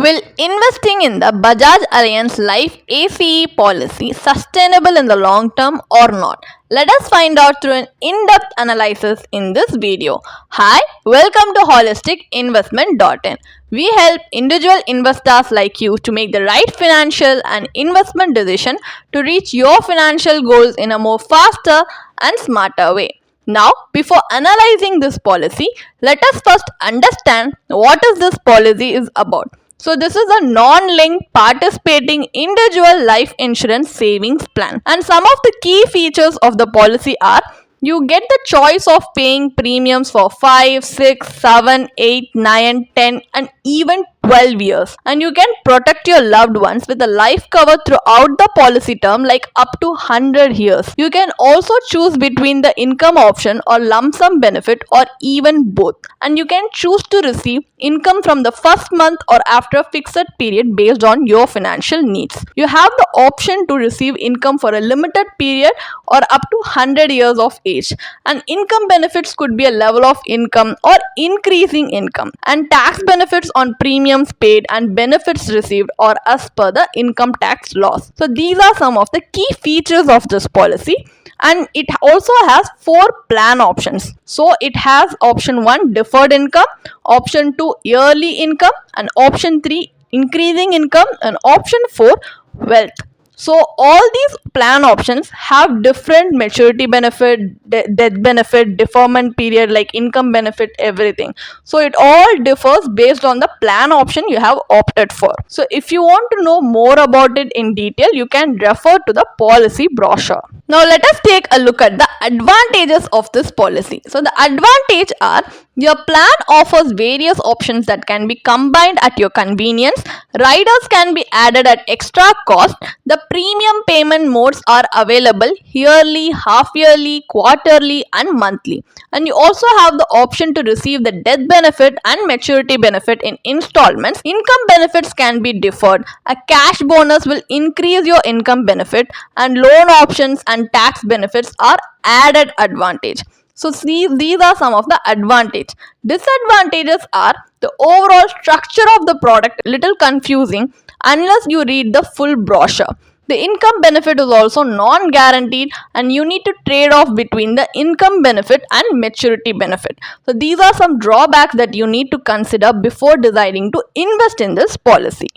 Will investing in the Bajaj Allianz Life ACE policy sustainable in the long term or not? Let us find out through an in-depth analysis in this video. Hi, welcome to holisticinvestment.in. We help individual investors like you to make the right financial and investment decision to reach your financial goals in a more faster and smarter way. Now, before analyzing this policy, let us first understand what is this policy is about. So this is a non-linked participating individual life insurance savings plan. And some of the key features of the policy are you get the choice of paying premiums for 5, 6, 7, 8, 9, 10 and even 12 years. And you can protect your loved ones with a life cover throughout the policy term like up to 100 years. You can also choose between the income option or lump sum benefit or even both. And you can choose to receive income from the first month or after a fixed period based on your financial needs. You have the option to receive income for a limited period or up to 100 years of age. And income benefits could be a level of income or increasing income. And tax benefits on premiums paid and benefits received or as per the income tax laws. So these are some of the key features of this policy. And it also has 4 plan options. So it has option 1 deferred income, option 2 yearly income, and option 3 increasing income, and option 4 wealth. So all these plan options have different maturity benefit, death benefit, deferment period like income benefit, everything. So it all differs based on the plan option you have opted for. So if you want to know more about it in detail, you can refer to the policy brochure. Now let us take a look at the advantages of this policy. So the advantage are your plan offers various options that can be combined at your convenience. Riders can be added at extra cost. The premium payment modes are available yearly, half yearly, quarterly and monthly. And you also have the option to receive the death benefit and maturity benefit in installments. Income benefits can be deferred. A cash bonus will increase your income benefit, and loan options and tax benefits are added advantage. So these are some of the advantages. Disadvantages are the overall structure of the product little confusing unless you read the full brochure. The income benefit is also non-guaranteed and you need to trade off between the income benefit and maturity benefit. So these are some drawbacks that you need to consider before deciding to invest in this policy.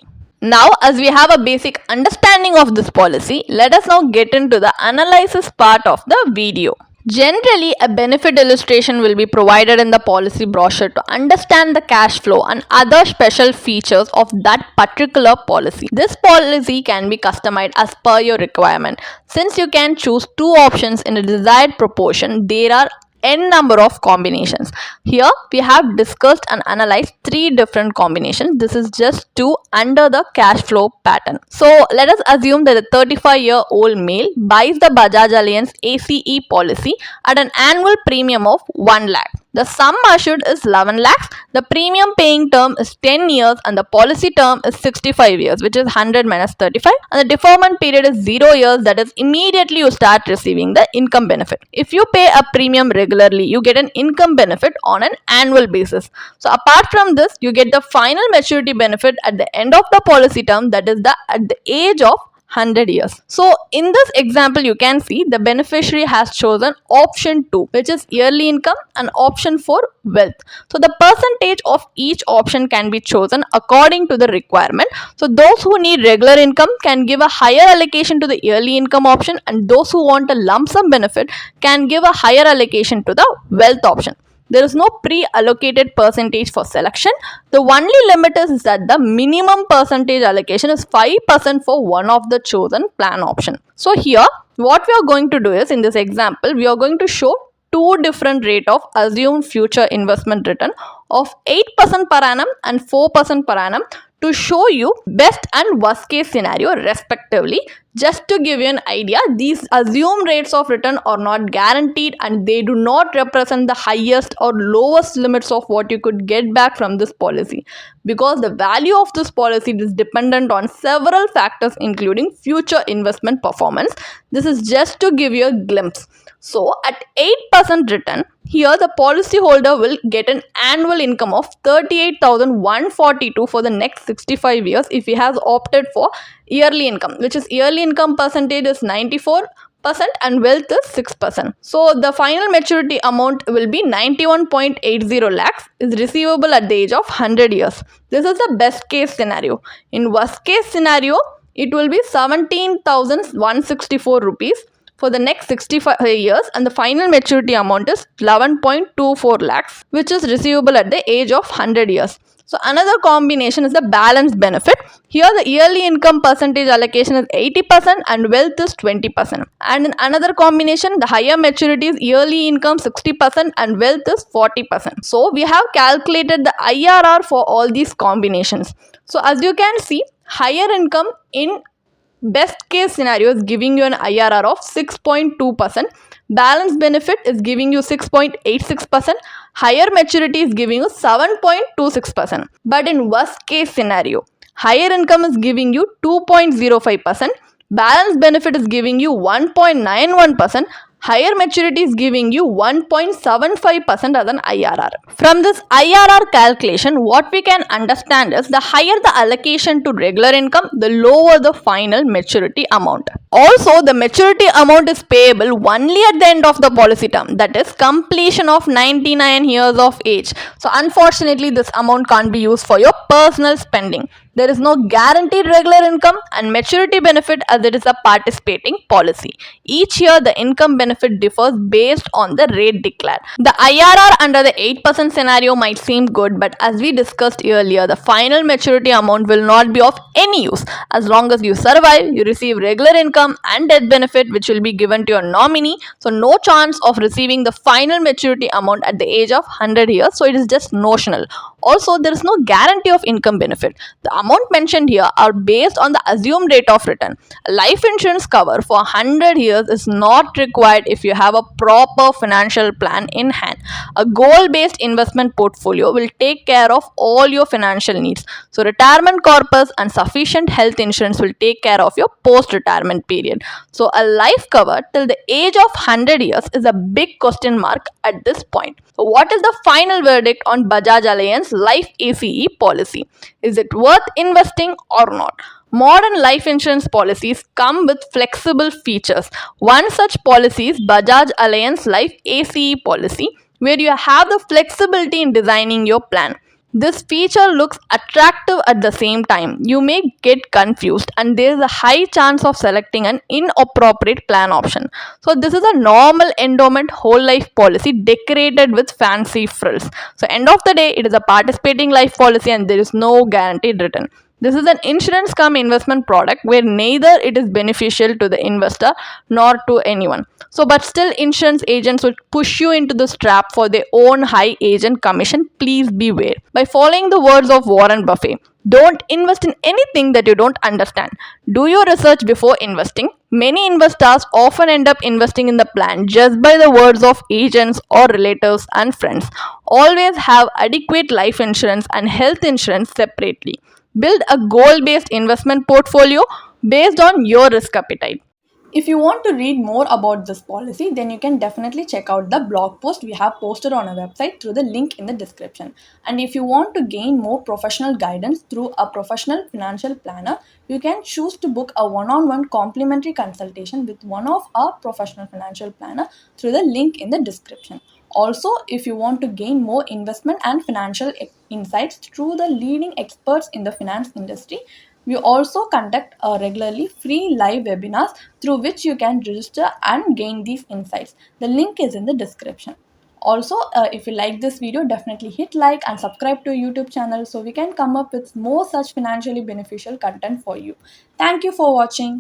Now, as we have a basic understanding of this policy, let us now get into the analysis part of the video. Generally, a benefit illustration will be provided in the policy brochure to understand the cash flow and other special features of that particular policy. This policy can be customized as per your requirement. Since you can choose 2 options in a desired proportion, there are n number of combinations. Here we have discussed and analyzed 3 different combinations. This is just 2 under the cash flow pattern. So let us assume that a 35-year-old male buys the Bajaj Allianz ACE policy at an annual premium of 1 lakh. The sum assured is 11 lakhs. The premium paying term is 10 years and the policy term is 65 years, which is 100 minus 35. And the deferment period is 0 years, that is immediately you start receiving the income benefit. If you pay a premium regularly, you get an income benefit on an annual basis. So apart from this, you get the final maturity benefit at the end of the policy term, that is at the age of 100 years. So in this example, you can see the beneficiary has chosen option 2, which is yearly income, and option 4 wealth. So the percentage of each option can be chosen according to the requirement. So those who need regular income can give a higher allocation to the yearly income option, and those who want a lump sum benefit can give a higher allocation to the wealth option. There is no pre-allocated percentage for selection. The only limit is that the minimum percentage allocation is 5% for one of the chosen plan option. So here, what we are going to do is, in this example, we are going to show 2 different rate of assumed future investment return of 8% per annum and 4% per annum to show you best and worst case scenario respectively. Just to give you an idea, these assumed rates of return are not guaranteed and they do not represent the highest or lowest limits of what you could get back from this policy, because the value of this policy is dependent on several factors including future investment performance. This is just to give you a glimpse. So at 8% return, here the policyholder will get an annual income of 38,142 for the next 65 years if he has opted for yearly income, which is yearly income percentage is 94% and wealth is 6%. So the final maturity amount will be 91.80 lakhs is receivable at the age of 100 years. This is the best case scenario. In worst case scenario, it will be 17,164 rupees for the next 65 years and the final maturity amount is 11.24 lakhs, which is receivable at the age of 100 years. So another combination is the balanced benefit. Here the yearly income percentage allocation is 80% and wealth is 20%. And in another combination, the higher maturity is yearly income 60% and wealth is 40%. So we have calculated the IRR for all these combinations. So as you can see, higher income in best case scenario is giving you an IRR of 6.2%. Balanced benefit is giving you 6.86%. Higher maturity is giving you 7.26%. But in worst case scenario, higher income is giving you 2.05%. Balanced benefit is giving you 1.91%. Higher maturity is giving you 1.75% as an IRR. From this IRR calculation, what we can understand is the higher the allocation to regular income, the lower the final maturity amount. Also, the maturity amount is payable only at the end of the policy term, that is completion of 99 years of age. So unfortunately, this amount can't be used for your personal spending. There is no guaranteed regular income and maturity benefit as it is a participating policy. Each year, the income benefit differs based on the rate declared. The IRR under the 8% scenario might seem good, but as we discussed earlier, the final maturity amount will not be of any use. As long as you survive, you receive regular income and death benefit, which will be given to your nominee. So no chance of receiving the final maturity amount at the age of 100 years. So it is just notional. Also, there is no guarantee of income benefit. The amount mentioned here are based on the assumed rate of return. A life insurance cover for 100 years is not required if you have a proper financial plan in hand. A goal-based investment portfolio will take care of all your financial needs. So retirement corpus and sufficient health insurance will take care of your post-retirement period. So a life cover till the age of 100 years is a big question mark at this point. So what is the final verdict on Bajaj Allianz Life ACE policy? Is it worth investing or not? Modern life insurance policies come with flexible features. One such policy is Bajaj Allianz Life ACE policy, where you have the flexibility in designing your plan. This feature looks attractive at the same time. You may get confused and there is a high chance of selecting an inappropriate plan option. So this is a normal endowment whole life policy decorated with fancy frills. So end of the day, it is a participating life policy and there is no guaranteed return. This is an insurance cum investment product where neither it is beneficial to the investor nor to anyone. So, but still insurance agents will push you into this trap for their own high agent commission. Please beware. By following the words of Warren Buffett, don't invest in anything that you don't understand. Do your research before investing. Many investors often end up investing in the plan just by the words of agents or relatives and friends. Always have adequate life insurance and health insurance separately. Build a goal-based investment portfolio based on your risk appetite. If you want to read more about this policy, then you can definitely check out the blog post we have posted on our website through the link in the description. And if you want to gain more professional guidance through a professional financial planner, you can choose to book a one-on-one complimentary consultation with one of our professional financial planner through the link in the description. Also, if you want to gain more investment and financial insights through the leading experts in the finance industry, we also conduct regularly free live webinars through which you can register and gain these insights. The link is in the description. Also, if you like this video, definitely hit like and subscribe to our YouTube channel so we can come up with more such financially beneficial content for you. Thank you for watching.